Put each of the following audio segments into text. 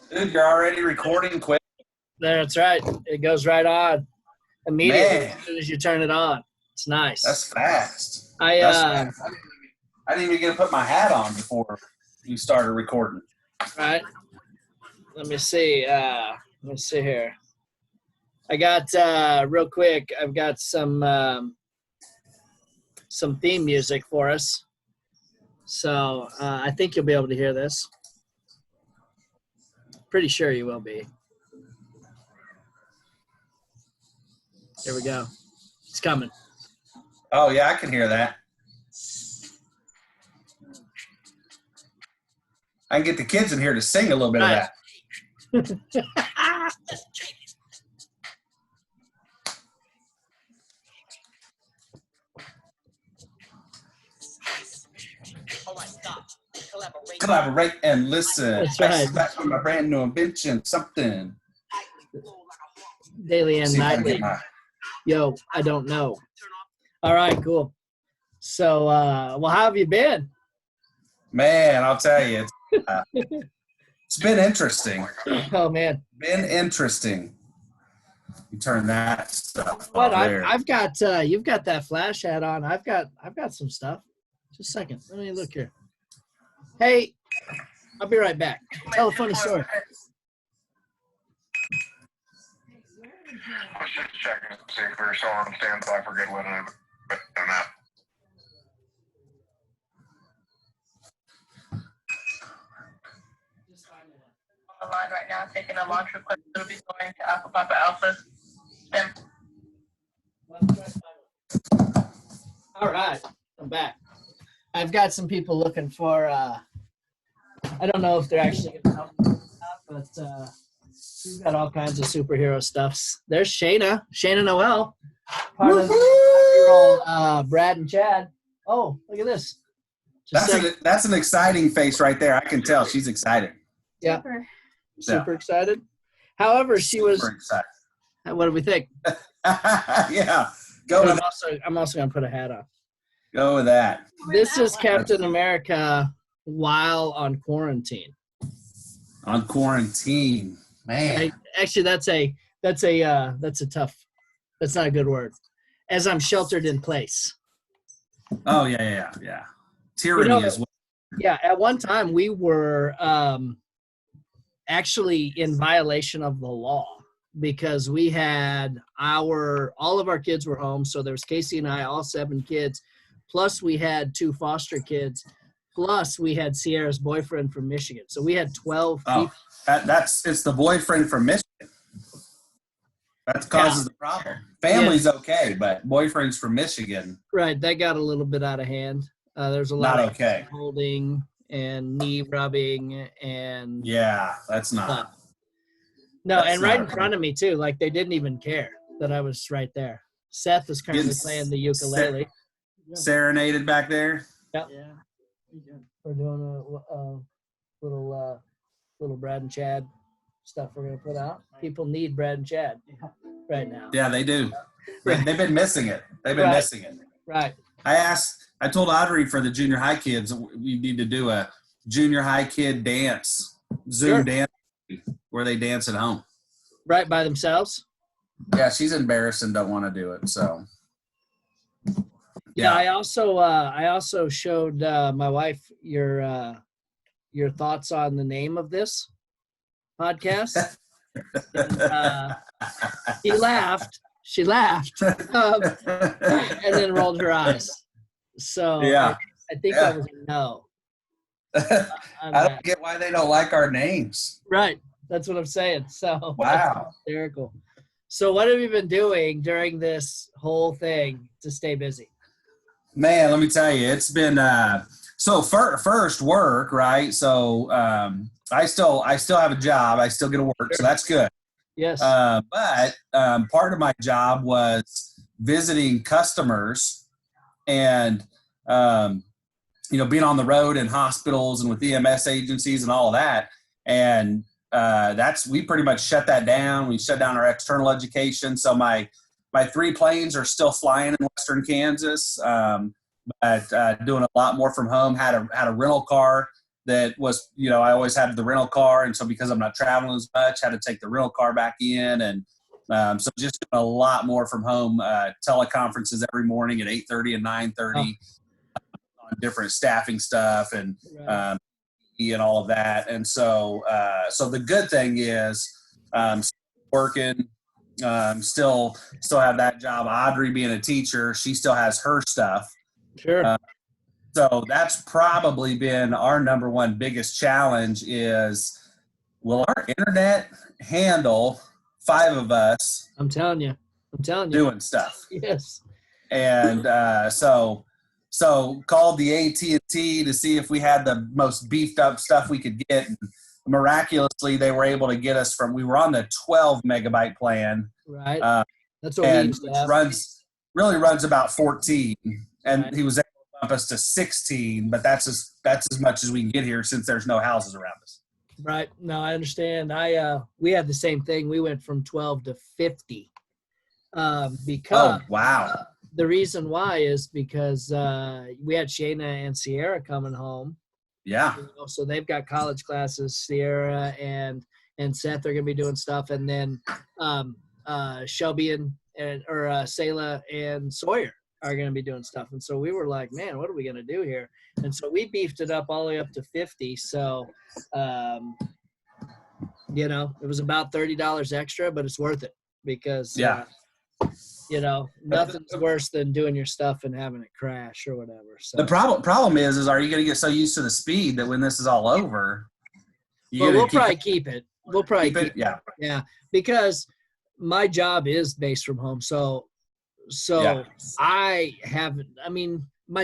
Dude, you're already recording quick. That's right. It goes right on immediately Man. as soon as you turn it on. It's nice. That's fast. That's fast. I didn't even get to put my hat on before you started recording. Right. Let me see. Here. I got real quick. I've got some theme music for us. So I think you'll be able to hear this. Pretty sure you will be. Here we go. It's coming. Oh, yeah, I can hear that. I can get the kids in here to sing a little bit of that. Collaborate and listen. That's right. That's my brand new invention, something. Daily and nightly. Yo, I don't know. All right, cool. So, well, how have you been? Man, I'll tell you, it's been interesting. Oh man, been interesting. You turn that stuff. What I've got? You've got that flash hat on. I've got some stuff. Just a second. Let me look here. Hey, I'll be right back. Tell a funny story. I was just checking to see if we were still on standby for good winning, but I'm not. On the line right now, taking a launch request. It'll be going to Alpha Papa Alpha. Stem. All right, I'm back. I've got some people looking for. I don't know if they're actually going to help me, but we've got all kinds of superhero stuffs. There's Shayna Noel, part of the 5-year-old Brad and Chad. Oh, look at this. That's an exciting face right there. I can tell she's excited. Yeah, super excited. However, she was. Excited. What do we think? Yeah, go with that. I'm also going to put a hat on. Go with that. This is Captain America while on quarantine. On quarantine, man. Actually, that's a tough. That's not a good word. As I'm sheltered in place. Oh yeah. Tyranny as well. Yeah, at one time we were actually in violation of the law because we had all of our kids were home. So there was Casey and I, all 7 kids. Plus, we had 2 foster kids. Plus, we had Sierra's boyfriend from Michigan. So we had 12 people. It's the boyfriend from Michigan. That causes the problem. Family's okay, but boyfriend's from Michigan. Right. That got a little bit out of hand. There's a lot of holding and knee rubbing and. Yeah, that's not. No, and right in front of me, too. Like, they didn't even care that I was right there. Seth is currently playing the ukulele. Serenaded back there. Yep. Yeah. We're doing a little Brad and Chad stuff we're gonna put out. People need Brad and Chad right now. Yeah, they do. They've been missing it. Missing it. Right. I told Audrey for the junior high kids we need to do a junior high kid dance, Zoom dance where they dance at home. Right, by themselves? Yeah, she's embarrassed and don't want to do it, so. Yeah, I also showed my wife your thoughts on the name of this podcast. And, she lauged, and then rolled her eyes. So yeah, I think that was a no. I don't get why they don't like our names. Right, that's what I'm saying. So wow, hysterical. So what have you been doing during this whole thing to stay busy? Man, let me tell you, it's been so first work, right? So I still have a job. I still get to work, so that's good. Yes. But part of my job was visiting customers and being on the road in hospitals and with EMS agencies and all of that. And we pretty much shut that down. We shut down our external education. So my 3 planes are still flying in Western Kansas, but doing a lot more from home. Had a rental car that was, I always had the rental car. And so because I'm not traveling as much, had to take the rental car back in. And so just doing a lot more from home, teleconferences every morning at 8:30 and 9:30 on different staffing stuff and and all of that. And so so the good thing is working, still have that job. Audrey being a teacher, she still has her stuff. Sure. So that's probably been our number one biggest challenge is, will our internet handle 5 of us I'm telling you. doing stuff? Yes. And so called the AT&T to see if we had the most beefed up stuff we could get. And miraculously, they were able to get us we were on the 12 megabyte plan. Right. That's what And we used to have. runs about 14. And Right. he was able to bump us to 16, but that's as much as we can get here since there's no houses around us. Right. No, I understand. We had the same thing. We went from 12 to 50 because Wow. the reason why is because we had Shayna and Sierra coming home. Yeah. So they've got college classes. Sierra and Seth are going to be doing stuff, and then Shelby and Selah and Sawyer are going to be doing stuff. And so we were like, man, what are we going to do here? And so we beefed it up all the way up to 50. So, it was about $30 extra, but it's worth it because, nothing's worse than doing your stuff and having it crash or whatever. So The problem is are you going to get so used to the speed that when this is all over, we'll probably keep it. We'll probably keep it. Yeah. Yeah. Because my job is based from home. So my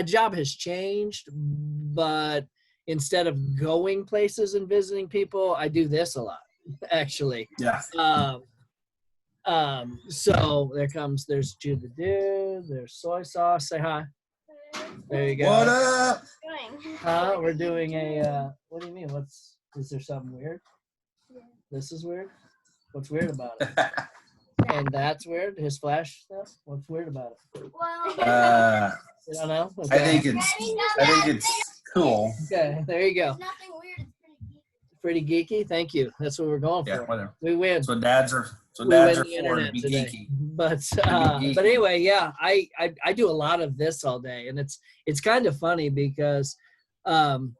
job has changed, but instead of going places and visiting people, I do this a lot, actually. Yeah. So there's Jude the Dude, there's Soy Sauce. Say hi. There you go. What up? We're doing what do you mean? Is there something weird? This is weird? What's weird about it? And that's weird. His flash stuff. What's weird about it? You don't know? Okay. I think it's cool. Okay, there you go. Nothing weird. It's Pretty geeky. Thank you. That's what we're going for. Yeah, whatever. We win. That's what dads are. We win the For, internet be today. geeky. But geeky. but anyway, yeah, I do a lot of this all day, and it's kind of funny because my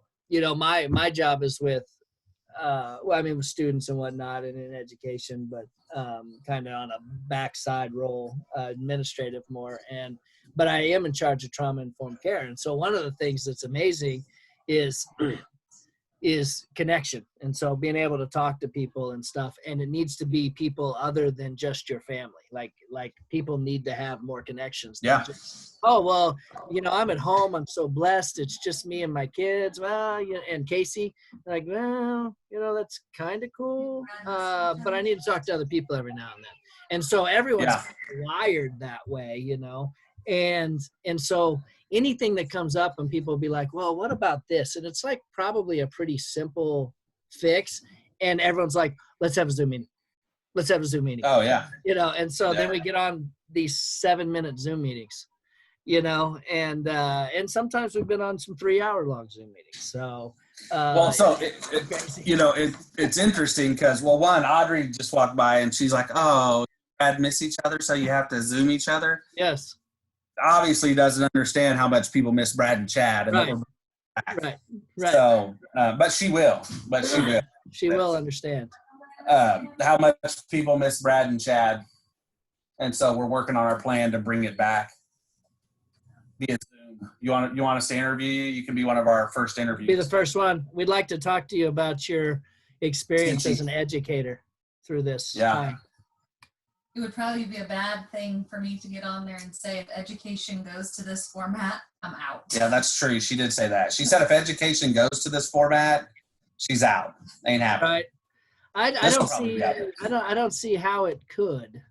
job is with with students and whatnot and in education, but kind of on a backside role, administrative more. But I am in charge of trauma-informed care. And so one of the things that's amazing is connection. And so being able to talk to people and stuff, and it needs to be people other than just your family. Like people need to have more connections. Yeah. I'm at home. I'm so blessed. It's just me and my kids. And Casey, like, that's kind of cool. But I need to talk to other people every now and then. And so everyone's wired that way, and so anything that comes up and people will be like, well, what about this? And it's like probably a pretty simple fix. And everyone's like, let's have a Zoom meeting. Let's have a Zoom meeting. Oh yeah. And so then we get on these 7-minute Zoom meetings, and sometimes we've been on some 3-hour-long Zoom meetings. So, it's interesting because, one, Audrey just walked by and she's like, oh, Brad miss each other, so you have to Zoom each other. Yes. Obviously doesn't understand how much people miss Brad and Chad. And Right. So, but she will. She will understand. How much people miss Brad and Chad. And so we're working on our plan to bring it back via Zoom. You want us to interview you? You can be one of our first interviews. Be the first one. We'd like to talk to you about your experience as an educator through this time. It would probably be a bad thing for me to get on there and say, if education goes to this format, I'm out. Yeah, that's true. She did say that. She said if education goes to this format, she's out. Ain't happening. Right. I don't see how it could.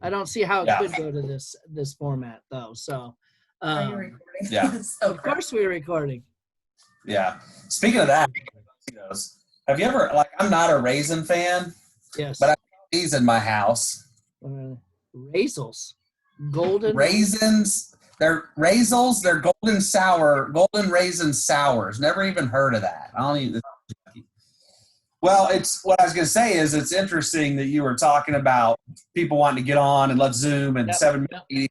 I don't see how it could go to this format though. So Are you recording? Yeah. So of course we're recording. Yeah. Speaking of that, have you ever, I'm not a raisin fan, Yes. but I have these in my house. Raisins. Golden Raisins. They're raisins. They're golden raisin sours. Never even heard of that. I don't even. Well, it's what I was going to say is it's interesting that you were talking about people wanting to get on and let's Zoom and 7-minute meetings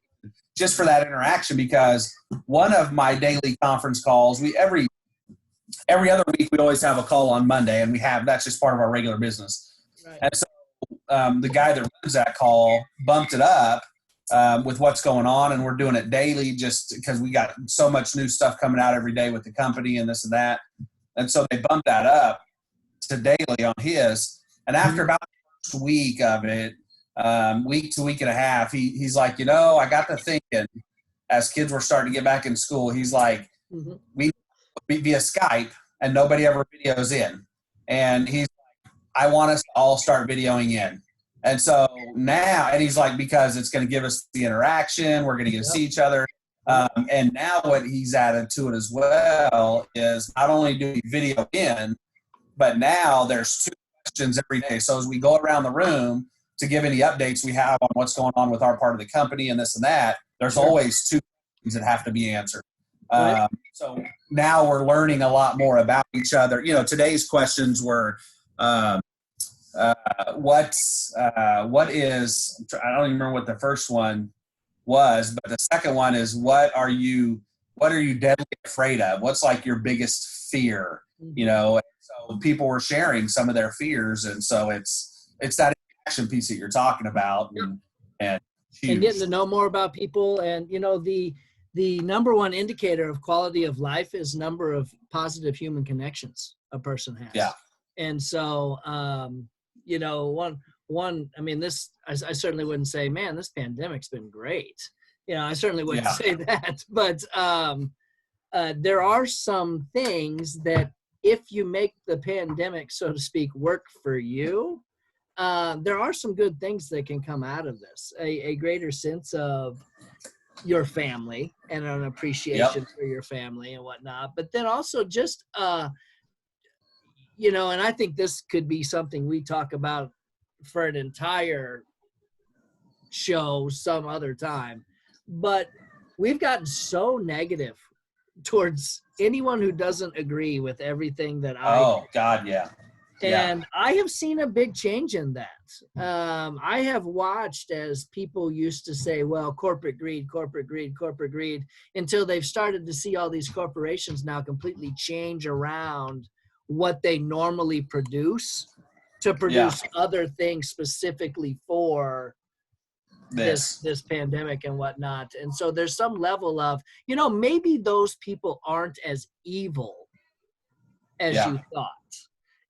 just for that interaction, because one of my daily conference calls, every other week we always have a call on Monday, and that's just part of our regular business. Right. And so the guy that runs that call bumped it up with what's going on, and we're doing it daily just because we got so much new stuff coming out every day with the company and this and that. And so they bumped that up to daily on his. And after about the first week of it, week to week and a half, he's like, I got to thinking as kids were starting to get back in school, he's like, we via Skype and nobody ever videos in. And he's like, I want us to all start videoing in. And so now, and he's like, because it's going to give us the interaction, we're going to get to see each other. And now what he's added to it as well is not only do we video in, but now there's 2 questions every day. So as we go around the room to give any updates we have on what's going on with our part of the company and this and that, there's always 2 questions that have to be answered. So now we're learning a lot more about each other. Today's questions were, what is, I don't even remember what the first one was, but the second one is, what are you deadly afraid of? What's like your biggest fear? So people were sharing some of their fears. And so it's that action piece that you're talking about and getting to know more about people. And, the number one indicator of quality of life is number of positive human connections a person has. Yeah. And so, I certainly wouldn't say, man, this pandemic's been great. I certainly wouldn't say that, but there are some things that if you make the pandemic, so to speak, work for you, there are some good things that can come out of this. A greater sense of your family and an appreciation for your family and whatnot. But then also just, and I think this could be something we talk about for an entire show some other time. But we've gotten so negative towards anyone who doesn't agree with everything that I do. Oh, God, yeah. And I have seen a big change in that. I have watched as people used to say, well, corporate greed, until they've started to see all these corporations now completely change around what they normally produce to produce other things specifically for this pandemic and whatnot. And so there's some level of, maybe those people aren't as evil as you thought.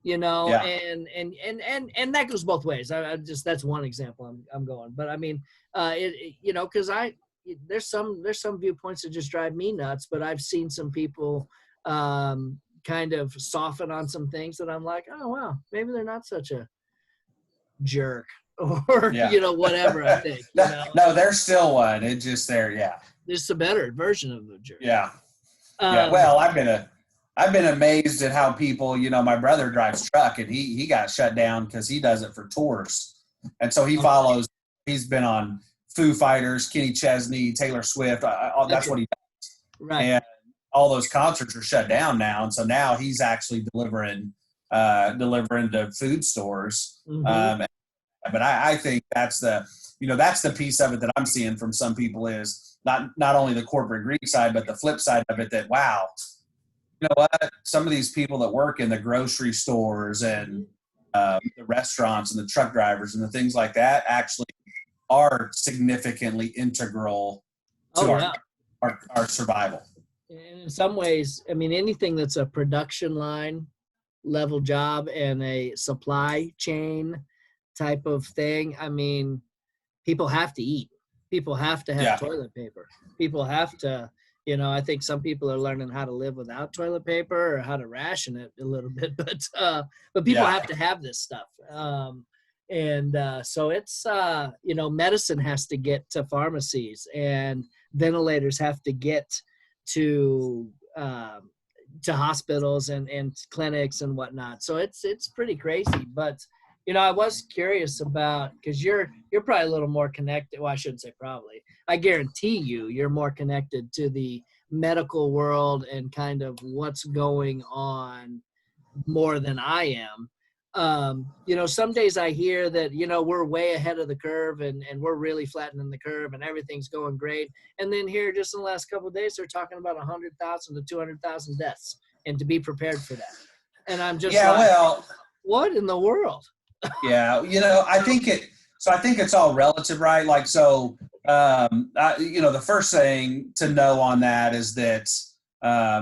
And that goes both ways. I just, that's one example I'm going, but I mean, cause there's some viewpoints that just drive me nuts, but I've seen some people, kind of soften on some things that I'm like, oh, wow, maybe they're not such a jerk or, whatever I think. No, there's still one. It's just there. Yeah. There's a better version of the jerk. Yeah. Well, I've been amazed at how people, my brother drives truck and he got shut down because he does it for tours. And so he's been on Foo Fighters, Kenny Chesney, Taylor Swift. That's what he does. Right. And all those concerts are shut down now. And so now he's actually delivering to food stores. Mm-hmm. But I think that's the piece of it that I'm seeing from some people is not only the corporate greed side, but the flip side of it that, wow, you know what? Some of these people that work in the grocery stores and the restaurants and the truck drivers and the things like that actually are significantly integral to our survival. And in some ways, I mean, anything that's a production line level job and a supply chain type of thing, I mean, people have to eat. People have to have toilet paper. People have to, I think some people are learning how to live without toilet paper or how to ration it a little bit, but people have to have this stuff. So it's, medicine has to get to pharmacies and ventilators have to get to hospitals and clinics and whatnot. So it's pretty crazy, but I was curious about, because you're probably a little more connected. Well, I shouldn't say probably. I guarantee you're more connected to the medical world and kind of what's going on more than I am. Some days I hear that, we're way ahead of the curve and we're really flattening the curve and everything's going great. And then here, just in the last couple of days, they're talking about 100,000 to 200,000 deaths and to be prepared for that. And I'm just what in the world? Yeah, I think it's all relative, right? Like, so, the first thing to know on that is that,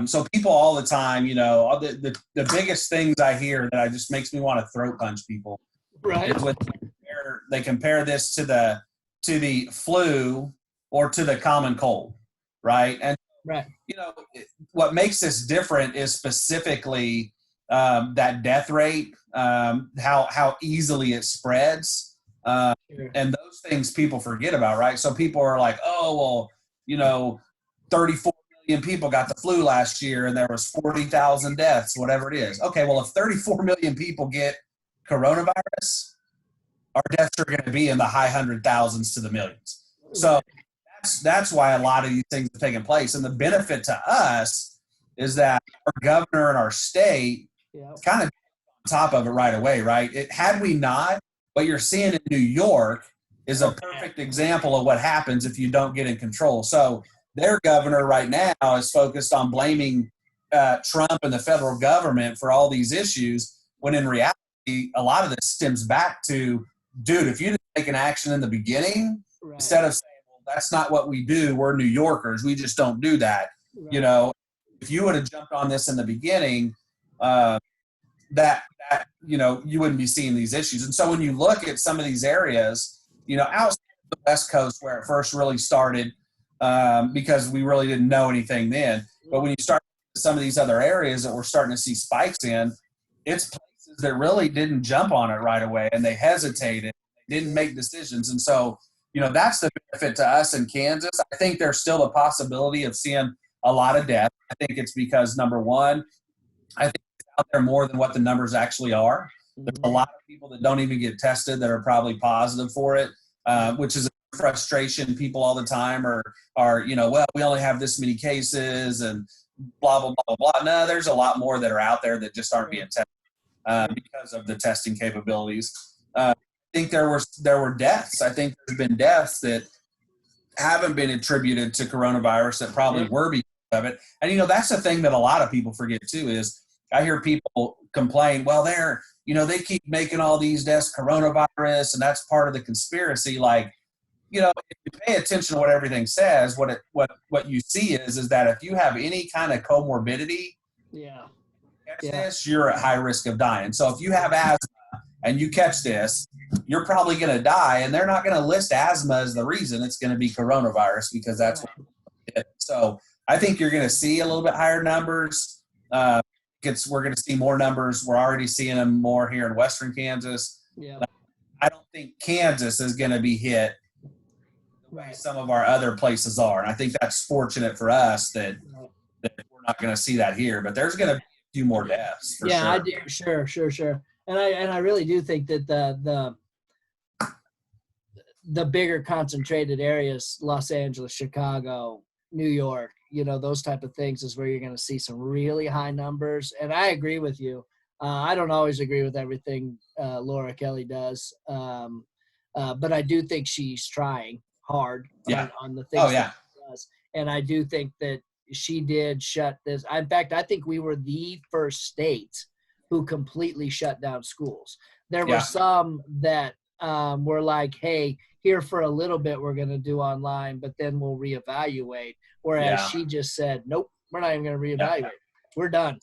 so people all the time, the biggest things I hear that just makes me want to throat punch people, right? Is when they compare this to the flu or to the common cold, right? And right. What makes this different is specifically that death rate, how easily it spreads, and those things people forget about, right? So people are like, oh, well, 34 million people got the flu last year and there was 40,000 deaths, whatever it is. Okay, well, if 34 million people get coronavirus, our deaths are going to be in the high hundred thousands to the millions. So that's why a lot of these things are taking place. And the benefit to us is that our governor and our state kind of on top of it right away, right? Had we not, what you're seeing in New York is a perfect example of what happens if you don't get in control. So their governor right now is focused on blaming Trump and the federal government for all these issues, when in reality, a lot of this stems back to, dude, if you didn't take an action in the beginning, instead of saying, well, that's not what we do, we're New Yorkers, we just don't do that. Right. If you would have jumped on this in the beginning, that you wouldn't be seeing these issues. And so when you look at some of these areas, outside of the West Coast where it first really started, because we really didn't know anything then, but when you start some of these other areas that we're starting to see spikes in, it's places that really didn't jump on it right away, and they hesitated, they didn't make decisions. And so, that's the benefit to us in Kansas. I think there's still a possibility of seeing a lot of death. I think it's because, number one, I think it's out there more than what the numbers actually are. There's a lot of people that don't even get tested that are probably positive for it, which is a frustration. People all the time are, well, we only have this many cases and blah, blah, blah, blah. No, there's a lot more that are out there that just aren't being tested because of the testing capabilities. I think there were deaths. I think there's been deaths that haven't been attributed to coronavirus that probably were because of it. And, that's the thing that a lot of people forget too, is I hear people complain, well, they keep making all these deaths coronavirus, and that's part of the conspiracy. Like, if you pay attention to what everything says, what you see is that if you have any kind of comorbidity, this, you're at high risk of dying. So if you have asthma and you catch this, you're probably going to die, and they're not going to list asthma as the reason. It's going to be coronavirus, because that's what it is. So I think you're going to see a little bit higher numbers. We're going to see more numbers. We're already seeing them more here in Western Kansas. Yeah. I don't think Kansas is going to be hit the way some of our other places are. And I think that's fortunate for us that we're not going to see that here. But there's going to be a few more deaths. For sure. I do. Sure. And I really do think that the bigger concentrated areas, Los Angeles, Chicago, New York, those type of things is where you're going to see some really high numbers. And I agree with you. I don't always agree with everything Laura Kelly does, but I do think she's trying hard on the things that she does. And I do think that she did shut this. In fact, I think we were the first state who completely shut down schools. There were some that were like, hey, here for a little bit we're going to do online, but then we'll reevaluate. Whereas she just said, nope, we're not even going to reevaluate. We're done.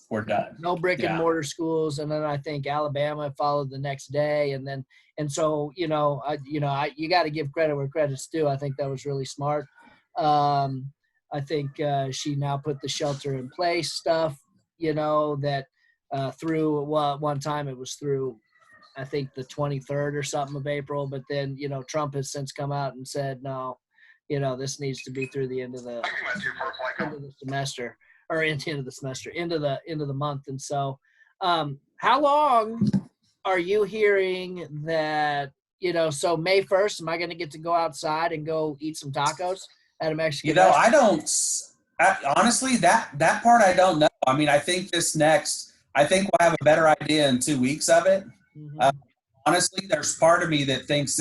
No brick and mortar schools. And then I think Alabama followed the next day. And so, you got to give credit where credit's due. I think that was really smart. I think she now put the shelter in place stuff, that through one time it was through, I think, the 23rd or something of April. But then, Trump has since come out and said, no, this needs to be through the end of the semester, or into the semester, into the month. And so, how long are you hearing that, so May 1st, am I going to get to go outside and go eat some tacos at a Mexican restaurant? Honestly, that part I don't know. I mean, I think I think we'll have a better idea in 2 weeks of it. Mhm. Honestly, there's part of me that thinks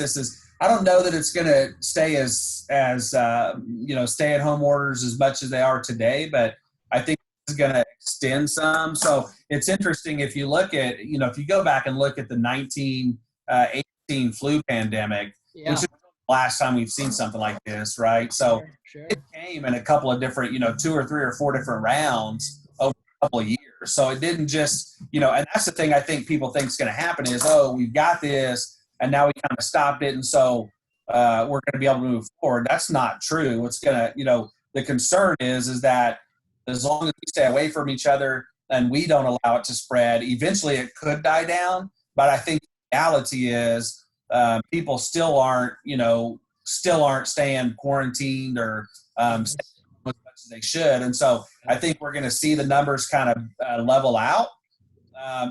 I don't know that it's going to stay as stay at home orders as much as they are today, but I think it's going to extend some. So it's interesting if you look at, if you go back and look at the 1918 flu pandemic, Yeah. which is the last time we've seen something like this, right? So Sure. it came in a couple of different, 2 or 3 or 4 different rounds over a couple of years. So it didn't just, and that's the thing I think people think is going to happen is, oh, we've got this and now we kind of stopped it. And so we're going to be able to move forward. That's not true. What's going to, the concern is that as long as we stay away from each other and we don't allow it to spread, eventually it could die down. But I think the reality is people still aren't staying quarantined or staying as much as they should. And so I think we're going to see the numbers kind of level out.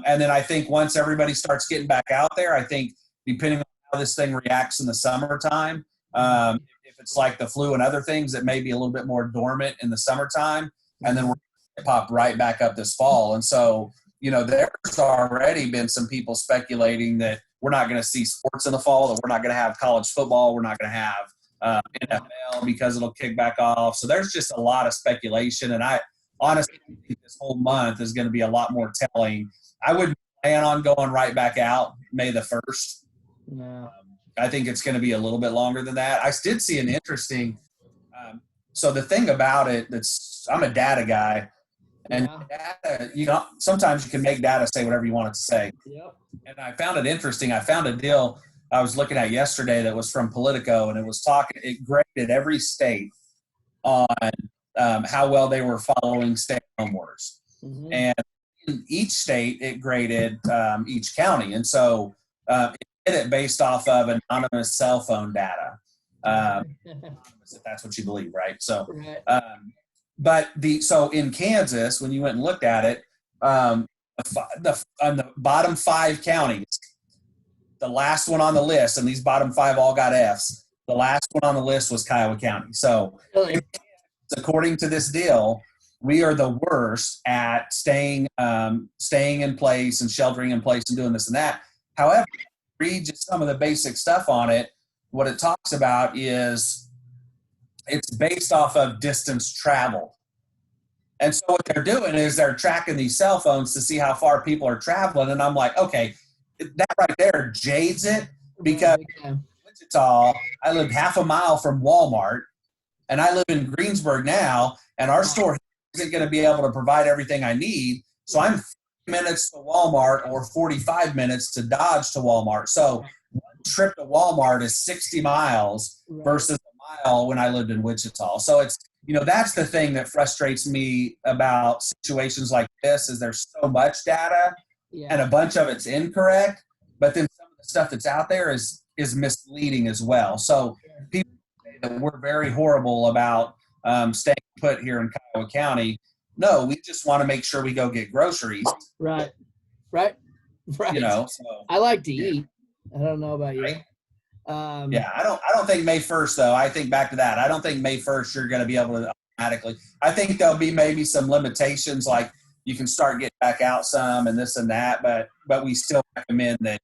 And then I think once everybody starts getting back out there, I think depending on how this thing reacts in the summertime, if it's like the flu and other things, it may be a little bit more dormant in the summertime. And then we're going to pop right back up this fall. And so, there's already been some people speculating that we're not going to see sports in the fall, that we're not going to have college football, we're not going to have NFL because it'll kick back off. So there's just a lot of speculation. And I honestly think this whole month is going to be a lot more telling. I wouldn't plan on going right back out May the 1st. No. I think it's going to be a little bit longer than that. I did see an interesting so the thing about it I'm a data guy. And data, sometimes you can make data say whatever you want it to say. Yep. And I found it interesting. I found a deal I was looking at yesterday that was from Politico, and it graded every state on how well they were following stay-at-home orders. Mm-hmm. And in each state, it graded each county. And so it did it based off of anonymous cell phone data, if that's what you believe, right? So, right. So in Kansas, when you went and looked at it, on the bottom 5 counties, the last one on the list, and these bottom 5 all got Fs. The last one on the list was Kiowa County. So, Really? According to this deal, we are the worst at staying in place and sheltering in place and doing this and that. However, read just some of the basic stuff on it. What it talks about is it's based off of distance traveled. And so what they're doing is they're tracking these cell phones to see how far people are traveling. And I'm like, okay, that right there jades it, because in Wichita, I lived half a mile from Walmart, and I live in Greensburg now, and our store isn't going to be able to provide everything I need. So I'm 30 minutes to Walmart or 45 minutes to Dodge to Walmart. So one trip to Walmart is 60 miles versus a mile when I lived in Wichita. So it's, that's the thing that frustrates me about situations like this is there's so much data and a bunch of it's incorrect, but then some of the stuff that's out there is misleading as well. So people say that we're very horrible about staying put here in Kiowa County. No, we just want to make sure we go get groceries. Right. So I like to eat. I don't know about you. Right? I don't think May 1st though. I think back to that. I don't think May 1st you're going to be able to automatically. I think there'll be maybe some limitations, like you can start getting back out some and this and that, but we still recommend that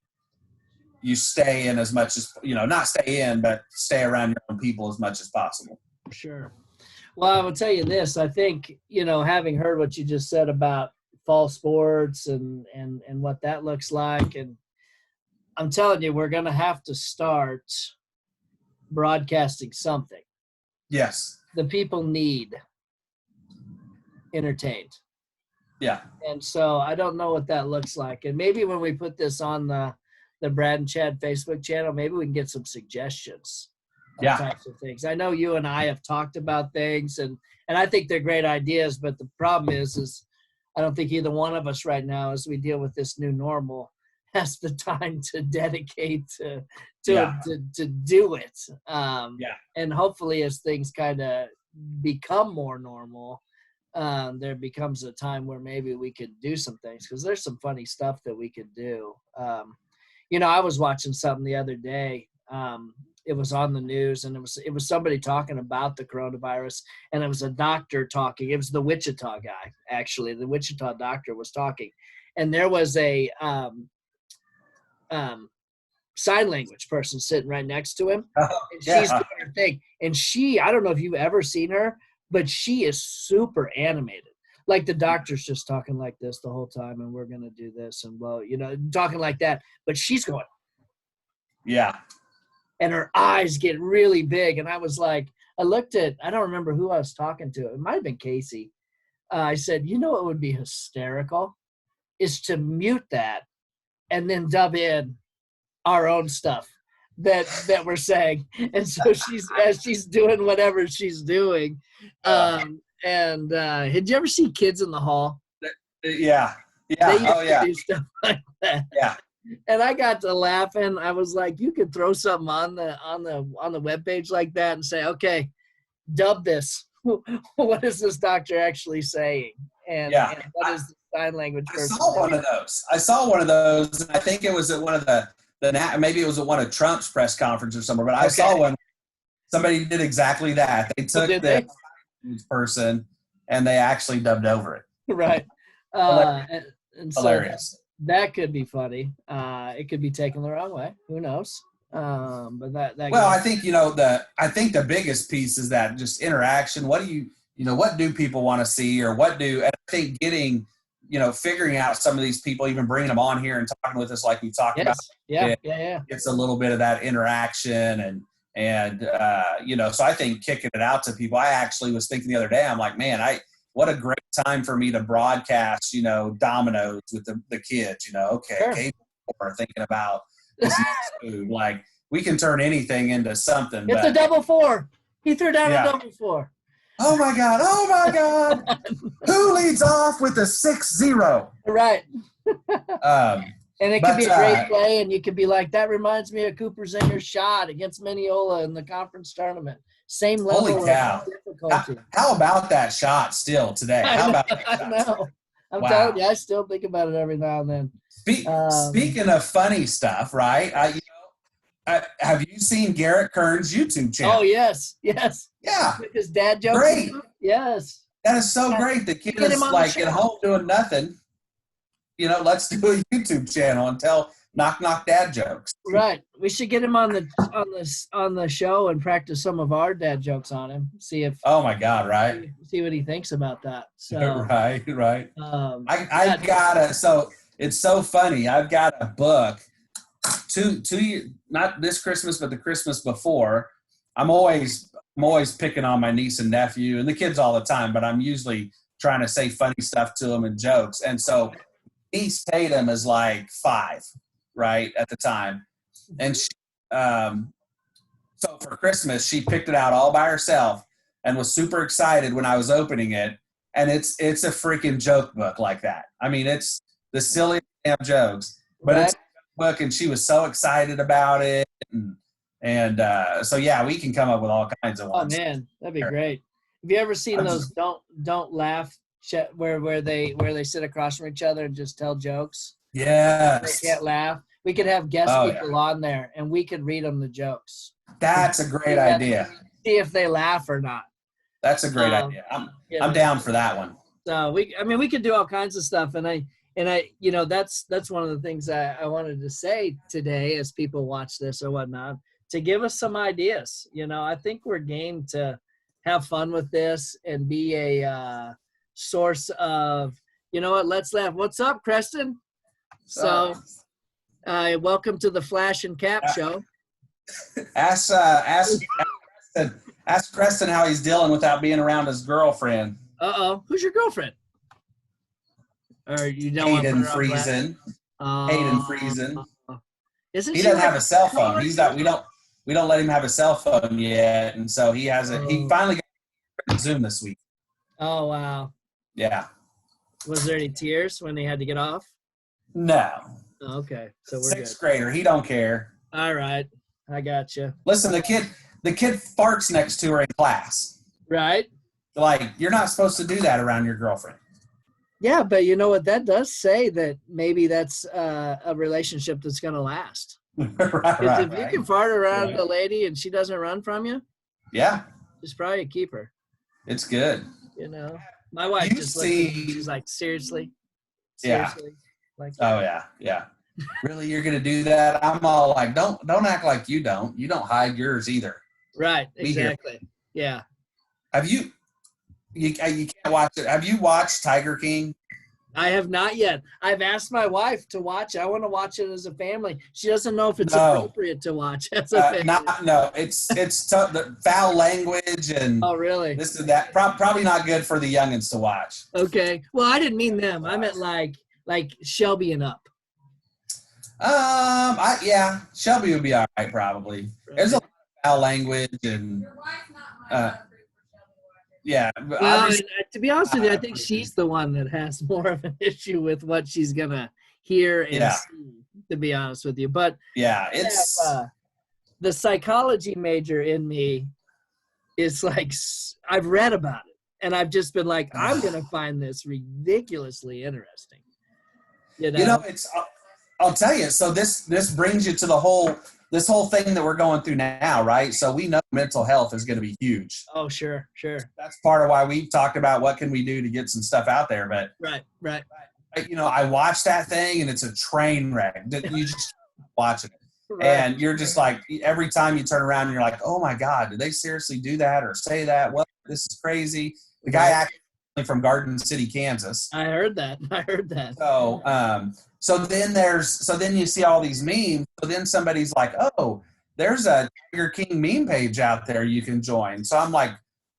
you stay in as much as, not stay in, but stay around your own people as much as possible. Sure. Well, I will tell you this. I think, having heard what you just said about fall sports and what that looks like, and I'm telling you, we're going to have to start broadcasting something. Yes. The people need entertained. Yeah. And so I don't know what that looks like. And maybe when we put this on the Brad and Chad Facebook channel, maybe we can get some suggestions. Types of things. I know you and I have talked about things, and I think they're great ideas, but the problem is I don't think either one of us right now, as we deal with this new normal, has the time to dedicate to do it. And hopefully as things kind of become more normal, there becomes a time where maybe we could do some things, because there's some funny stuff that we could do. I was watching something the other day. It was on the news, and it was somebody talking about the coronavirus, and it was a doctor talking. It was the Wichita guy, actually. The Wichita doctor was talking, and there was a sign language person sitting right next to him, and she's doing her thing. And I don't know if you've ever seen her, but she is super animated. Like the doctor's just talking like this the whole time, and we're going to do this, and well, talking like that. But she's going. Yeah. And her eyes get really big. And I was like, I don't remember who I was talking to. It might have been Casey. I said, what would be hysterical is to mute that and then dub in our own stuff that we're saying. And so as she's doing whatever she's doing. Had you ever see Kids in the Hall? Yeah. They used Oh, yeah. to do stuff like that. Yeah. And I got to laughing. I was like, you could throw something on the webpage like that and say, okay, dub this. What is this doctor actually saying? And what is the sign language person? I saw one of those. And I think it was at one of maybe it was at one of Trump's press conferences or somewhere, but I saw one. Somebody did exactly that. They took the person and they actually dubbed over it. Right. And so hilarious. That could be funny. It could be taken the wrong way. Who knows? But that. Well, I think the biggest piece is that just interaction. What do people want to see, or and I think getting, figuring out some of these people, even bringing them on here and talking with us like we talked about. Yeah. It's a little bit of that interaction and so I think kicking it out to people. I actually was thinking the other day, I'm like, man, what a great time for me to broadcast, Domino's with the kids, okay, sure. We're thinking about this next food. Like, we can turn anything into something. It's a double four. He threw down a double four. Oh my God. Who leads off with a 6-0? Right. And it could be a great play, and you could be like, that reminds me of Cooper Zinger's shot against Mineola in the conference tournament. Same level Holy cow. of difficulty. How about that shot still today? How about that shot? I know. I'm telling you, I still think about it every now and then. Speaking of funny stuff, right? Have you seen Garrett Kern's YouTube channel? Oh, yes. Yeah. With his dad jokes. Great. Yes. That is so great. The kid is like at home doing nothing. Let's do a YouTube channel and tell knock dad jokes. Right. We should get him on the show and practice some of our dad jokes on him. See if. Oh my God! Right. See what he thinks about that. So. Right. I got it. So it's so funny. I've got a book. 2 years, not this Christmas, but the Christmas before. I'm always picking on my niece and nephew and the kids all the time, but I'm usually trying to say funny stuff to them and jokes. And so East Tatum is like 5, right, at the time. And she, so for Christmas, she picked it out all by herself and was super excited when I was opening it. And it's a freaking joke book like that. I mean, it's the silliest damn jokes, but it's a book, and she was so excited about it. And so, yeah, we can come up with all kinds of ones. Oh, man, that'd be great. Have you ever seen those don't laugh where they sit across from each other and just tell jokes? Yes. They can't laugh. We could have guest people on there, and we could read them the jokes. That's a great idea. See if they laugh or not. That's a great idea. I'm down for that one. So we could do all kinds of stuff, and I that's one of the things I wanted to say today as people watch this or whatnot, to give us some ideas. I think we're game to have fun with this and be a source of, let's laugh. What's up, Creston? So, welcome to the Flash and Cap show. Ask Creston how he's dealing without being around his girlfriend. Who's your girlfriend? Or you don't Hayden Friesen. Hayden Friesen. He doesn't have a cell phone. He's not. We don't let him have a cell phone yet, and so he has a. He finally got Zoom this week. Oh wow. Yeah. Was there any tears when they had to get off? No. Oh, okay, so we're Sixth grader. He don't care. All right, I got you. Listen, the kid farts next to her in class. Right. Like, you're not supposed to do that around your girlfriend. Yeah, but you know what? That does say that maybe that's a relationship that's going to last. Because if you can fart around a lady and she doesn't run from you, Yeah, it's probably a keeper. it's good. You know, my wife You just looked at me. see- She's like, seriously, Yeah. seriously, like, Oh yeah. Really, you're gonna do that? I'm all like, don't act like you don't. You don't hide yours either. right, We hear- exactly, yeah. Have you? You can't watch it. Have you watched Tiger King? I have not yet. I've asked my wife to watch it. I want to watch it as a family. She doesn't know if it's No. appropriate to watch as a family. It's the foul language and Oh, really? this and that. Probably not good for the youngins to watch. Okay. Well, I didn't mean them. I meant like Shelby and up. Shelby would be all right probably. There's a lot of foul language and Your wife's not my mother for Shelby watching. yeah. But Well, obviously- to be honest with you, I think she's the one that has more of an issue with what she's gonna hear and Yeah. see. To be honest with you, but yeah, it's the psychology major in me is like I've read about it, and I've just been like, I'm gonna find this ridiculously interesting. it's. I'll tell you. So this brings you to this whole thing that we're going through now, right? So we know mental health is going to be huge. Oh, sure. That's part of why we've talked about what can we do to get some stuff out there. But Right. I watched that thing and it's a train wreck. You just watching it. Right. And you're just like, every time you turn around, you're like, oh my God, did they seriously do that or say that? What? This is crazy. The guy actually from Garden City, Kansas. I heard that. So then you see all these memes. So then somebody's like, oh, there's a Tiger King meme page out there you can join. So I'm like,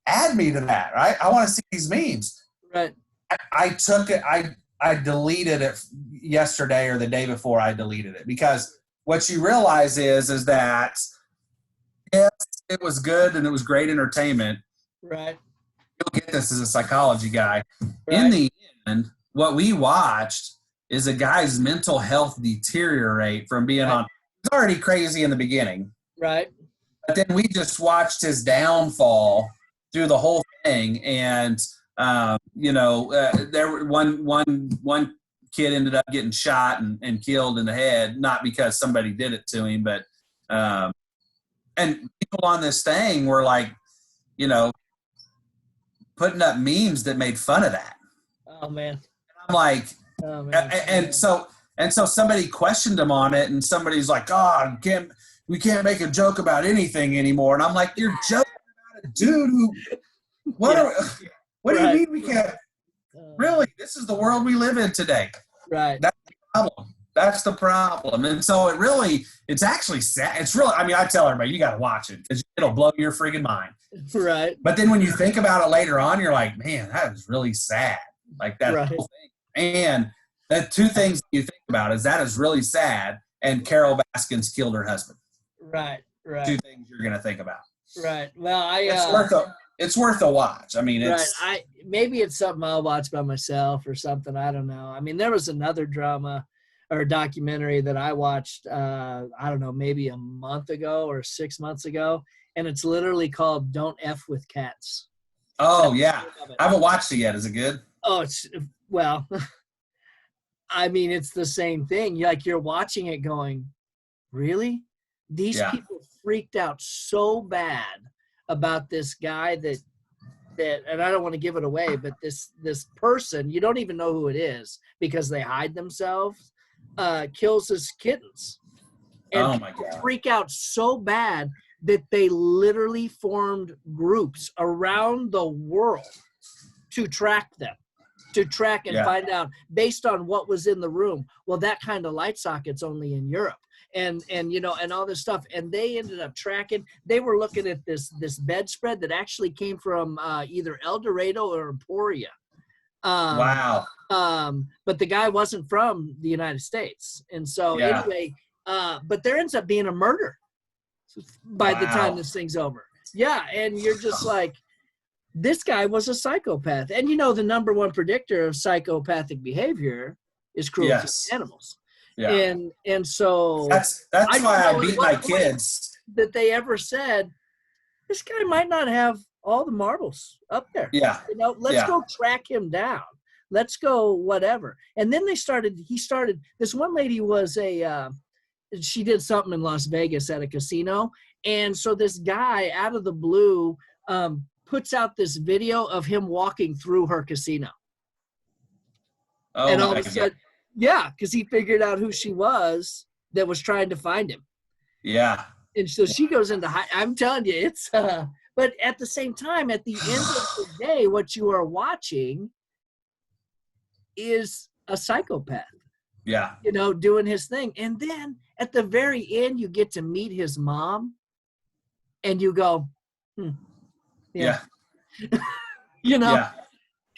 add me to that, right? I want to see these memes. Right. I took it. I deleted it yesterday or the day before I deleted it because what you realize is that yes, it was good and it was great entertainment. Right. You'll get this as a psychology guy. Right. In the end, what we watched is a guy's mental health deteriorate from being on. He's already crazy in the beginning. Right. But then we just watched his downfall through the whole thing. And, there were one kid ended up getting shot and killed in the head, not because somebody did it to him, but and people on this thing were like, putting up memes that made fun of that. Oh, man. I'm like, Oh, man. and so somebody questioned him on it, and somebody's like, "Oh, we can't make a joke about anything anymore." And I'm like, "You're joking about a dude who what do you mean we can't? Really, this is the world we live in today." Right. That's the problem. And so it's actually sad. It's really, I tell everybody, you got to watch it because it'll blow your friggin' mind. Right. But then when you think about it later on, you're like, man, that is really sad. Like that whole thing. And the two things you think about is that is really sad. And Carol Baskins killed her husband. Right. Two things you're going to think about. Right. Well, It's worth a watch. Maybe it's something I'll watch by myself or something. I don't know. There was another drama or documentary that I watched, I don't know, maybe a month ago or 6 months ago. And it's literally called Don't F with Cats. Oh, yeah. I haven't watched it yet. Is it good? Oh, it's the same thing. You're watching it going, really? These people freaked out so bad about this guy that, and I don't want to give it away, but this person, you don't even know who it is because they hide themselves, kills his kittens. And oh my God. Freak out so bad that they literally formed groups around the world to track them, and find out based on what was in the room. Well, that kind of light socket's only in Europe. And all this stuff. And they ended up tracking. They were looking at this bedspread that actually came from either El Dorado or Emporia. Wow. But the guy wasn't from the United States. And so anyway, but there ends up being a murder by the time this thing's over. Yeah. And you're just like, this guy was a psychopath. And the number one predictor of psychopathic behavior is cruelty to animals. Yeah. And so that's why I beat my kids. That they ever said, this guy might not have all the marbles up there. Yeah. Let's go track him down. let's go whatever. And then this one lady was she did something in Las Vegas at a casino. And so this guy out of the blue puts out this video of him walking through her casino. Oh, And all my of a sudden, yeah, because he figured out who she was that was trying to find him. Yeah. And so she goes into I'm telling you, it's but at the same time, at the end of the day, what you are watching is a psychopath. Yeah. Doing his thing. And then at the very end, you get to meet his mom and you go, Yeah.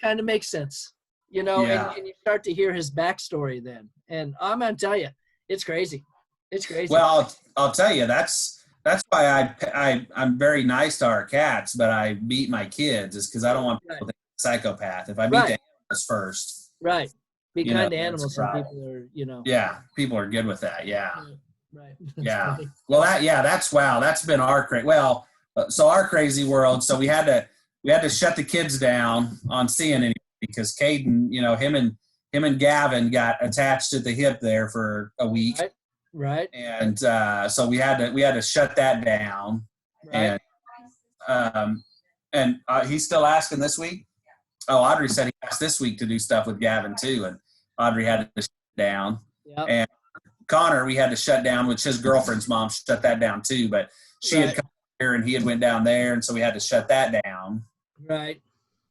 kind of makes sense, and you start to hear his backstory then. And I'm going to tell you, it's crazy. It's crazy. Well, I'll tell you, that's why I'm very nice to our cats, but I beat my kids is because I don't want people to think I'm a psychopath. If I beat the animals first. Right. Be kind to animals, that's and right. people are, Yeah, people are good with that. Yeah. Right. Yeah. Funny. Well, that's been our crazy. Well, so our crazy world. So we had to shut the kids down on seeing anybody because Caden, him and Gavin got attached at the hip there for a week. Right. And so we had to shut that down. Right. And he's still asking this week. Oh, Audrey said he asked this week to do stuff with Gavin too, and Audrey had to shut down. Yep. And Connor, we had to shut down, which his girlfriend's mom shut that down too. But she had come here and he had went down there, and so we had to shut that down. Right.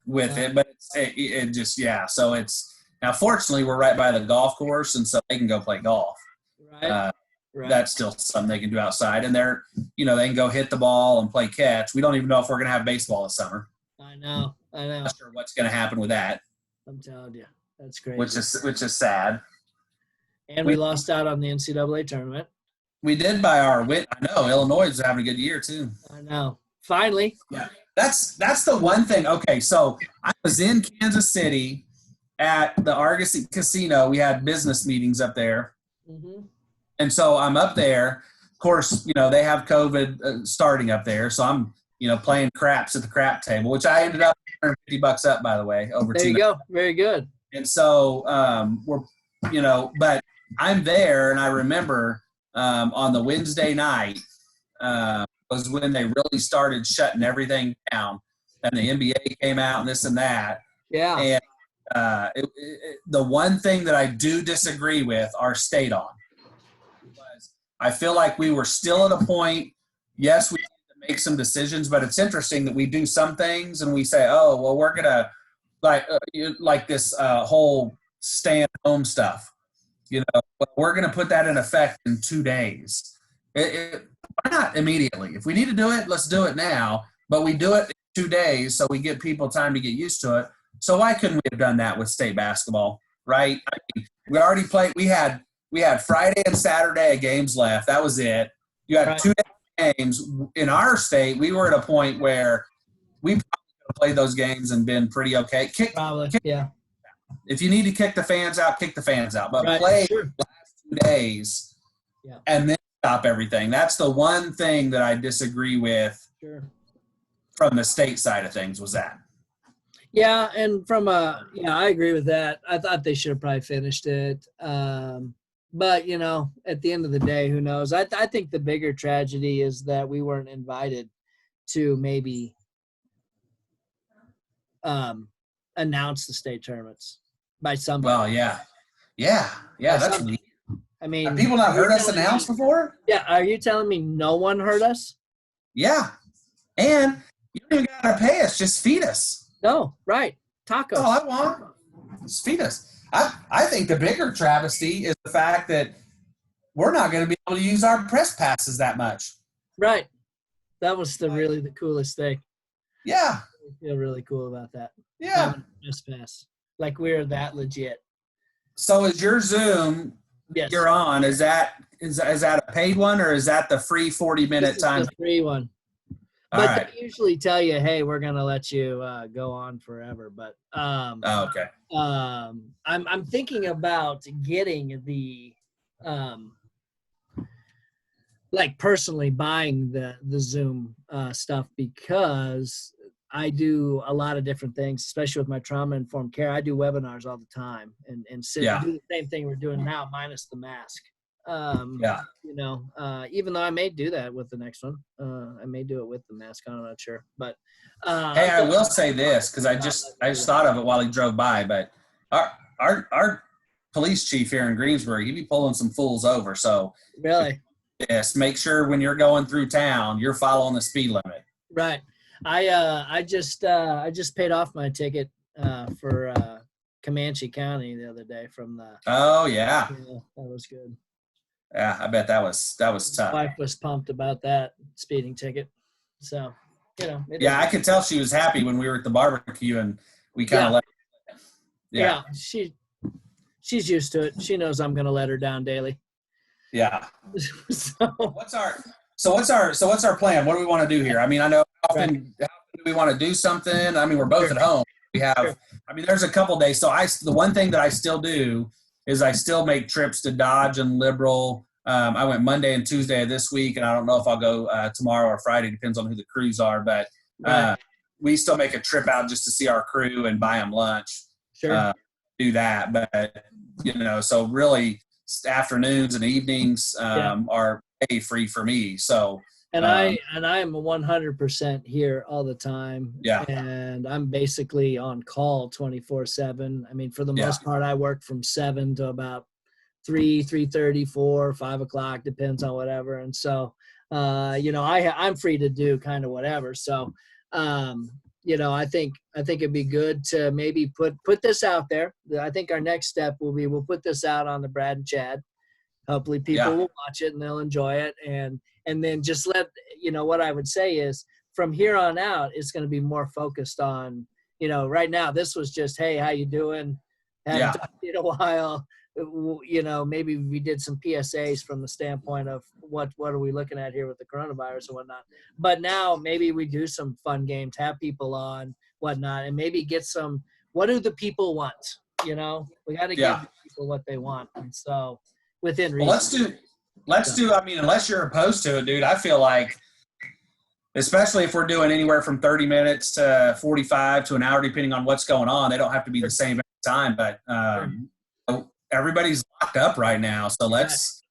With it, but it just So it's now. Fortunately, we're right by the golf course, and so they can go play golf. Right. That's still something they can do outside, and they're they can go hit the ball and play catch. We don't even know if we're going to have baseball this summer. I know. Not sure what's going to happen with that. I'm telling you, that's crazy. Which is sad. And we lost out on the NCAA tournament. We did by our win. I know Illinois is having a good year too. I know. Finally. Yeah. That's the one thing. Okay, so I was in Kansas City at the Argosy Casino. We had business meetings up there. Mm-hmm. And so I'm up there. Of course, they have COVID starting up there. So I'm, playing craps at the crap table, which I ended up $150 up, by the way, over there 2 you go. Very good. And so but I'm there, and I remember on the Wednesday night was when they really started shutting everything down, and the NBA came out and this and that. Yeah. And the one thing that I do disagree with our state on was I feel like we were still at a point, yes, we need to make some decisions, but it's interesting that we do some things and we say, oh, well, we're going to like this whole stay-at-home stuff. We're going to put that in effect in 2 days. Why not immediately? If we need to do it, let's do it now. But we do it in 2 days so we give people time to get used to it. So why couldn't we have done that with state basketball, right? I mean, we already played. We had Friday and Saturday games left. That was it. You had 2 games. In our state, we were at a point where we probably could have played those games and been pretty okay. Yeah. If you need to kick the fans out, kick the fans out. But play the last 2 days and then stop everything. That's the one thing that I disagree with from the state side of things was that. Yeah, and I agree with that. I thought they should have probably finished it. But, at the end of the day, who knows? I think the bigger tragedy is that we weren't invited to maybe announce the state tournaments by somebody. Well, yeah, that's neat. I mean, have people not heard us announce before? Yeah, are you telling me no one heard us? Yeah, and you don't even gotta pay us; just feed us. No, right? Tacos. That's all I want. Just feed us. I think the bigger travesty is the fact that we're not going to be able to use our press passes that much. Right. That was really the coolest thing. Yeah. I feel really cool about that. Yeah. Press pass. Like we're that legit. So is your Zoom you're on, is that a paid one or is that the free 40-minute time? The free one. But they usually tell you, hey, we're going to let you go on forever. But okay. I'm thinking about getting the personally buying the Zoom stuff because I do a lot of different things, especially with my trauma-informed care. I do webinars all the time and sit and do the same thing we're doing now, minus the mask. You know, even though I may do that with the next one. I may do it with the mask on, I'm not sure. But hey, I will say this, because I just thought of it while he drove by, but our police chief here in Greensboro, he'd be pulling some fools over. So really, yes, make sure when you're going through town, you're following the speed limit. right. I just paid off my ticket for Comanche County the other day from the. Oh yeah. That was good. Yeah, I bet that was tough. My wife was pumped about that speeding ticket. So, you know. Yeah, I could tell she was happy when we were at the barbecue and we kind of let. Yeah, she's used to it. She knows I'm going to let her down daily. Yeah. So what's our plan? What do we want to do here? I mean, I know how often do we want to do something? I mean, we're both at home. We have. I mean, there's a couple days. So the one thing that I still do is I still make trips to Dodge and Liberal. I went Monday and Tuesday of this week, and I don't know if I'll go tomorrow or Friday. Depends on who the crews are, but we still make a trip out just to see our crew and buy them lunch. Sure. Do that, but you know, so really afternoons and evenings are free for me. So. And I am 100% here all the time. Yeah. And I'm basically on call 24/7. I mean, for the most part, I work from 7 to about 3:30, 4, 5 o'clock, depends on whatever. And so, you know, I'm free to do kind of whatever. So, you know, I think it'd be good to maybe put this out there. I think our next step will be, we'll put this out on the Brad and Chad. Hopefully people will watch it and they'll enjoy it. And then just let, you know, what I would say is from here on out, it's going to be more focused on, you know, right now, this was just, hey, how you doing? Haven't talked to you in a while. You know, maybe we did some PSAs from the standpoint of what are we looking at here with the coronavirus and whatnot. But now maybe we do some fun games, have people on, whatnot, and maybe get some, what do the people want? You know, we got to give people what they want. And so within reason. Well, let's do, I mean, unless you're opposed to it, dude, I feel like, especially if we're doing anywhere from 30 minutes to 45 to an hour, depending on what's going on, they don't have to be the same every time, but everybody's locked up right now. So let's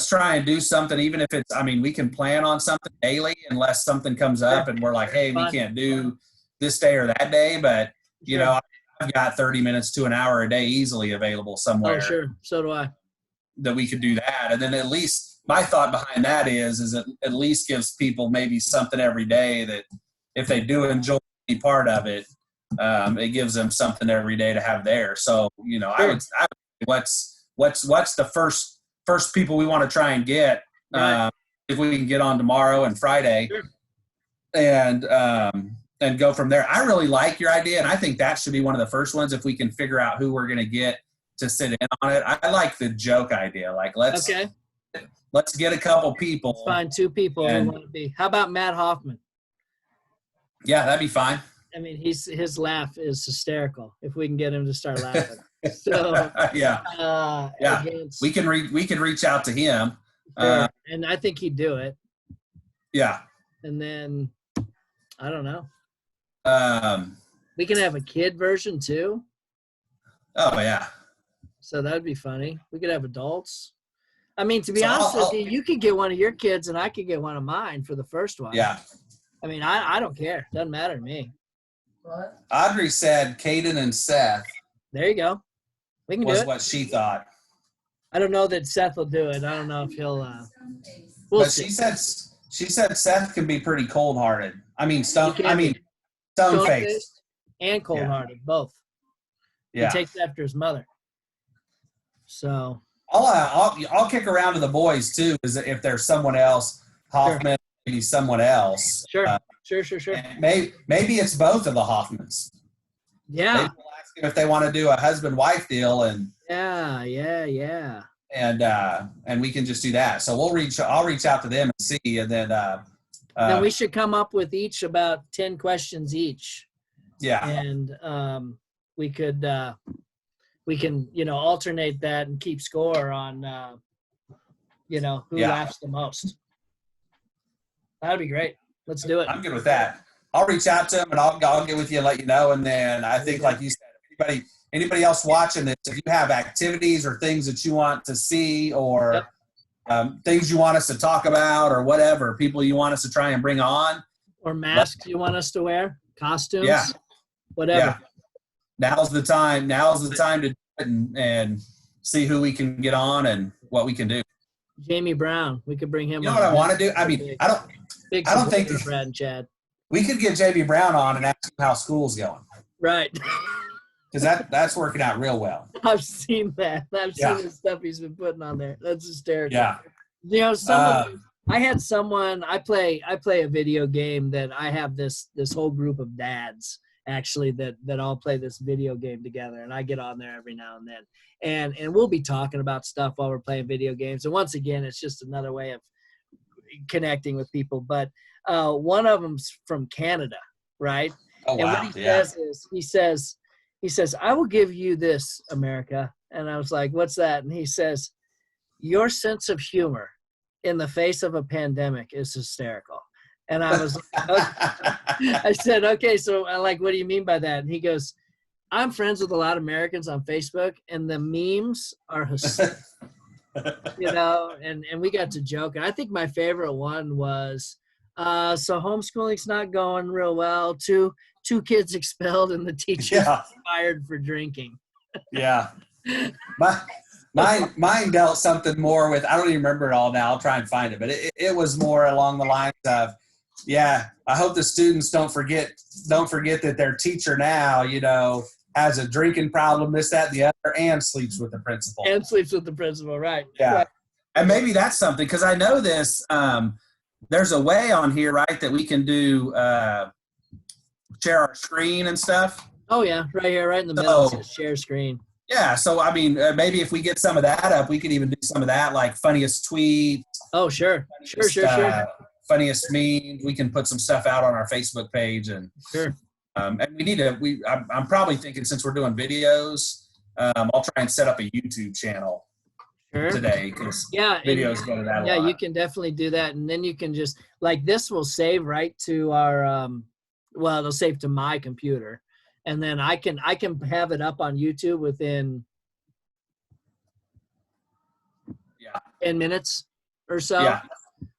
try and do something, even if it's, I mean, we can plan on something daily unless something comes up and we're like, hey, we can't do this day or that day, but you know, I've got 30 minutes to an hour a day easily available somewhere. Oh, sure. So do I. That we could do that. And then at least my thought behind that is it at least gives people maybe something every day that if they do enjoy any part of it, it gives them something every day to have there. So, you know, I would what's the first people we want to try and get, if we can get on tomorrow and Friday and go from there. I really like your idea. And I think that should be one of the first ones if we can figure out who we're going to get to sit in on it. I like the joke idea. Like let's get a couple people. Let's find 2 people who want to be. How about Matt Hoffman? Yeah, that'd be fine. I mean, his laugh is hysterical. If we can get him to start laughing. So we can reach out to him. And I think he'd do it. Yeah. And then I don't know. We can have a kid version too. Oh yeah. So that'd be funny. We could have adults. I mean, to be honest with you, you could get one of your kids and I could get one of mine for the first one. Yeah. I mean, I don't care. Doesn't matter to me. What? Audrey said Caden and Seth. There you go. We can do it. What she thought. I don't know that Seth will do it. I don't know if he'll. We'll but see. she said Seth can be pretty cold-hearted. I mean, stone-faced and cold-hearted, both. Yeah. He takes after his mother. So I'll kick around to the boys too, is if there's someone else, Hoffman, maybe someone else. Sure. Sure. Maybe it's both of the Hoffmans. Yeah. Maybe we'll ask them if they want to do a husband-wife deal, and yeah. And we can just do that. So I'll reach out to them and see, and then then we should come up with each about 10 questions each. Yeah. And we can, you know, alternate that and keep score on, you know, who laughs the most. That'd be great. Let's do it. I'm good with that. I'll reach out to them and I'll get with you and let you know. And then I think, like you said, anybody else watching this, if you have activities or things that you want to see or things you want us to talk about or whatever, people you want us to try and bring on. Or masks you want us to wear, costumes, Yeah. whatever. Yeah. Now's the time to do it and see who we can get on and what we can do. Jamie Brown, we could bring him on. You know what I want to do? I mean, I don't think Brad and Chad. We could get Jamie Brown on and ask him how school's going. Right. Because that's working out real well. I've seen that. I've seen the stuff he's been putting on there. That's hysterical. Yeah. You know, I had someone. I play a video game that I have this whole group of dads actually that all play this video game together, and I get on there every now and then, and we'll be talking about stuff while we're playing video games. And once again, it's just another way of connecting with people. But one of them's from Canada, right? Oh, and wow. what he says is he says, "I will give you this, America." And I was like, "What's that?" And he says, "Your sense of humor in the face of a pandemic is hysterical." And I was like, okay. I said, "Okay, so what do you mean by that?" And he goes, "I'm friends with a lot of Americans on Facebook, and the memes are hysterical." You know, and we got to joke. And I think my favorite one was, so homeschooling's not going real well. Two kids expelled and the teacher fired for drinking. Yeah. Mine dealt something more with, I don't even remember it all now. I'll try and find it. But it was more along the lines of, I hope the students don't forget that their teacher now, you know, has a drinking problem, this, that, and the other, and sleeps with the principal. Right. Yeah. Right. And maybe that's something, because I know this, there's a way on here, right, that we can do share our screen and stuff. Oh, yeah. Right here, right in the middle, it says share screen. Yeah. So, I mean, maybe if we get some of that up, we could even do some of that, like funniest tweet. Oh, sure. Sure. Funniest memes. We can put some stuff out on our Facebook page. And sure. And we need to, I'm probably thinking, since we're doing videos, I'll try and set up a YouTube channel today, because videos go to that a lot. Yeah, you can definitely do that. And then you can just, like, this will save right to our, it'll save to my computer. And then I can have it up on YouTube within 10 minutes or so. Yeah.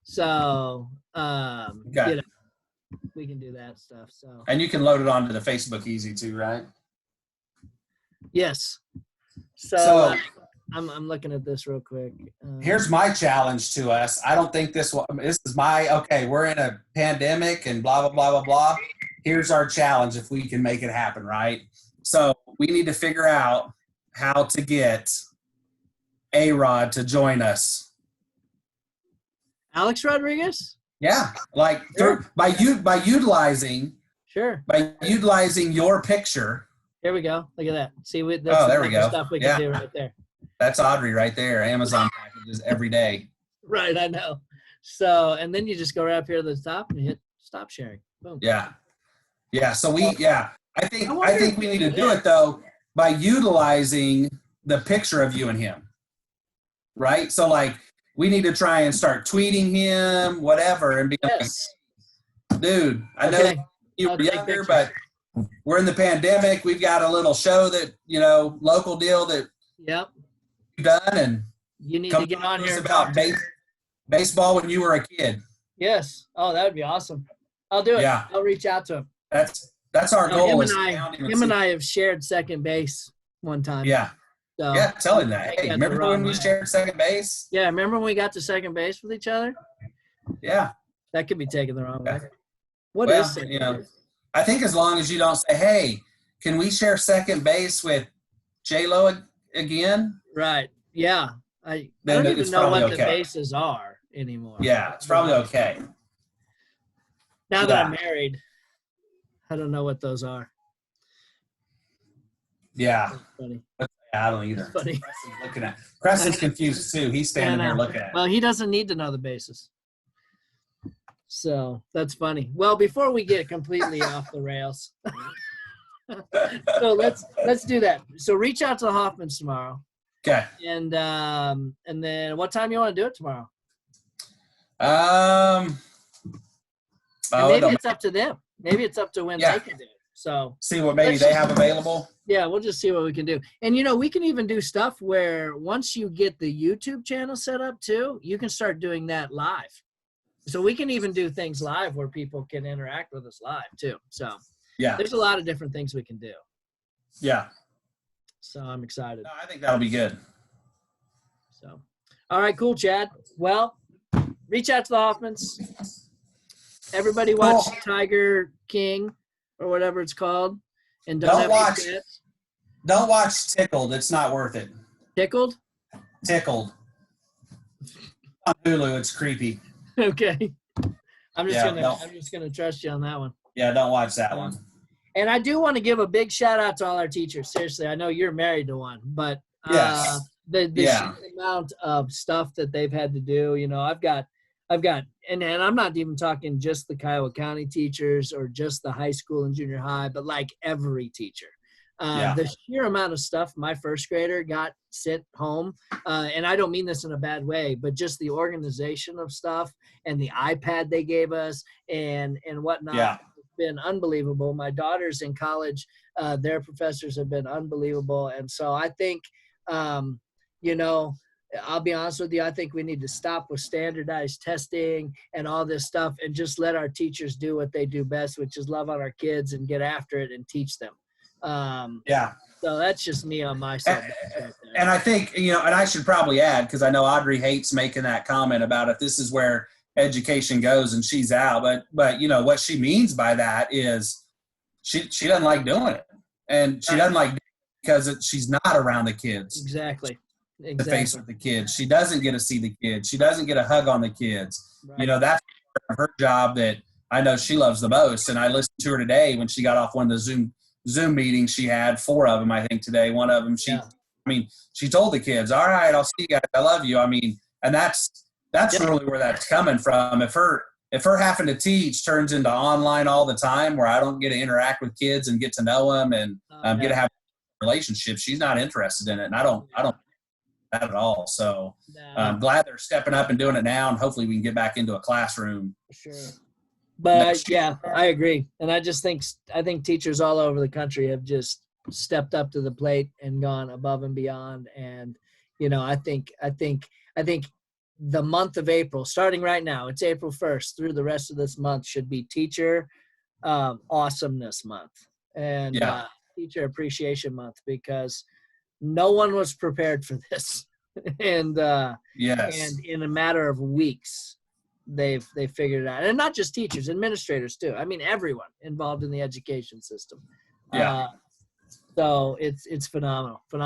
So, Okay. you know, we can do that stuff. So. And you can load it onto the Facebook easy too, right? Yes. So I'm looking at this real quick. Here's my challenge to us. I don't think this is we're in a pandemic and blah, blah, blah, blah, blah. Here's our challenge if we can make it happen, right? So we need to figure out how to get A-Rod to join us. Alex Rodriguez? Yeah, like by utilizing your picture. Here we go. Look at that. See, that's there we go. Stuff we can do right there. That's Audrey right there. Amazon packages every day. Right, I know. So, and then you just go right up here to the top and hit stop sharing. Boom. Yeah. Yeah. So I think we need to do it though by utilizing the picture of you and him. Right. So like we need to try and start tweeting him, whatever, and be like, dude, I know you were younger, but we're in the pandemic. We've got a little show that, you know, local deal that you've done, and you need to get on here about baseball when you were a kid. Yes. Oh, that would be awesome. I'll do it. Yeah. I'll reach out to him. That's our goal. Him and I have shared second base one time. Yeah. So, yeah, tell him that. Hey, remember when we shared second base? Yeah, remember when we got to second base with each other? Yeah. That could be taken the wrong way. What is second base? I think as long as you don't say, hey, can we share second base with J-Lo again? Right. Yeah. I don't even know what the bases are anymore. Yeah, it's probably okay. Now that I'm married, I don't know what those are. Yeah. That's funny. I don't either. Funny. Preston's confused too. He's standing there looking at it. Well, he doesn't need to know the bases. So that's funny. Well, before we get completely off the rails, so let's do that. So reach out to the Hoffmans tomorrow. Okay. And then what time you want to do it tomorrow? Maybe it's up to them. Maybe it's up to when Yeah. they can do it. So See what maybe they have available. yeah, we'll just see what we can do. And, we can even do stuff where once you get the YouTube channel set up too, you can start doing that live. So we can even do things live where people can interact with us live too. So Yeah. there's a lot of different things we can do. Yeah. So I'm excited. No, I think that'll be good. So, all right, cool, Chad. Well, reach out to the Hoffmans. Everybody watch Cool. Tiger King or whatever it's called. And Don't have watch- pets. Don't watch Tickled. It's not worth it. Tickled? Tickled. On Hulu, it's creepy. Okay. I'm Yeah, just gonna trust you on that one. Yeah, don't watch that one. And I do want to give a big shout out to all our teachers. Seriously, I know you're married to one, but Yes. the Yeah. sheer amount of stuff that they've had to do, I've got, and I'm not even talking just the Kiowa County teachers or just the high school and junior high, but like every teacher. Yeah. The sheer amount of stuff my first grader got sent home, and I don't mean this in a bad way, but just the organization of stuff and the iPad they gave us and whatnot. Yeah. Been unbelievable. My daughters in college, their professors have been unbelievable. And so I think, I'll be honest with you, I think we need to stop with standardized testing and all this stuff and just let our teachers do what they do best, which is love on our kids and get after it and teach them. Yeah. So that's just me on my side. And I think, and I should probably add, because I know Audrey hates making that comment about if this is where education goes and she's out. But what she means by that is she doesn't like doing it. And she doesn't like doing it because she's not around the kids. Exactly. The face with the kids. She doesn't get to see the kids. She doesn't get a hug on the kids. Right. That's her job that I know she loves the most. And I listened to her today when she got off one of the Zoom meetings she had, 4 of them, I think, today. One of them, she told the kids, all right, I'll see you guys. I love you. And that's really where that's coming from. If her having to teach turns into online all the time where I don't get to interact with kids and get to know them and get to have relationships, she's not interested in it. And I don't that at all. So I'm glad they're stepping up and doing it now. And hopefully we can get back into a classroom. For sure. But yeah, I agree. And I think teachers all over the country have just stepped up to the plate and gone above and beyond. And, I think the month of April, starting right now, it's April 1st through the rest of this month, should be Teacher Awesomeness Month and Teacher Appreciation Month, because no one was prepared for this. And and in a matter of weeks, they figured it out. And not just teachers, administrators too. I mean, everyone involved in the education system. So it's phenomenal. The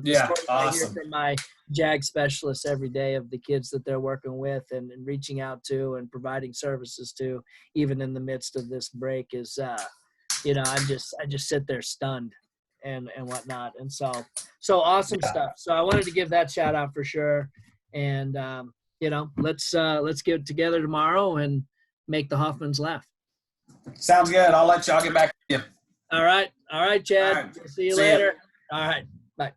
stories I hear from my JAG specialists every day of the kids that they're working with and reaching out to and providing services to, even in the midst of this break, is I just sit there stunned and whatnot. And so awesome stuff. So I wanted to give that shout out for sure. And let's get together tomorrow and make the Hoffmans laugh. Sounds good. I'll get back to you. All right, Chad. All right. See you See ya. later. All right, bye.